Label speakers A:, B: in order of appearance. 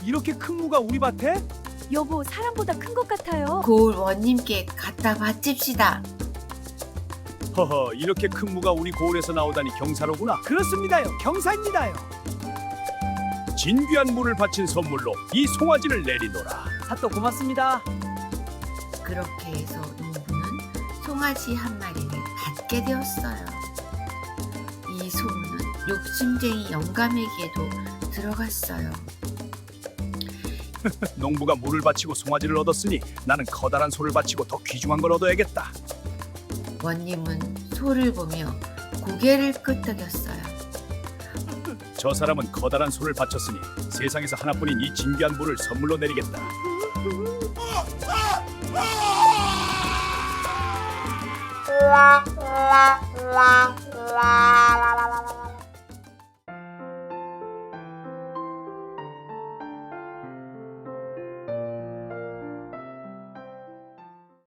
A: 이렇게 큰 무가 우리 밭에?
B: 여보, 사람보다 큰 것 같아요.
C: 고을 원님께 갖다 바칩시다.
A: 허허, 이렇게 큰 무가 우리 고을에서 나오다니 경사로구나. 그렇습니다요, 경사입니다요. 진귀한 무를 바친 선물로 이 송아지를 내리노라. 사또 고맙습니다.
C: 그렇게 해서 농부는 송아지 한 마리를 갖게 되었어요. 이 소문은 욕심쟁이 영감에게도 들어갔어요.
A: 농부가 무를 바치고 송아지를 얻었으니 나는 커다란 소를 바치고 더 귀중한 걸 얻어야겠다.
C: 원님은 소를 보며 고개를 끄덕였어요.
A: 저 사람은 커다란 소를 바쳤으니 세상에서 하나뿐인 이 진귀한 무를 선물로 내리겠다.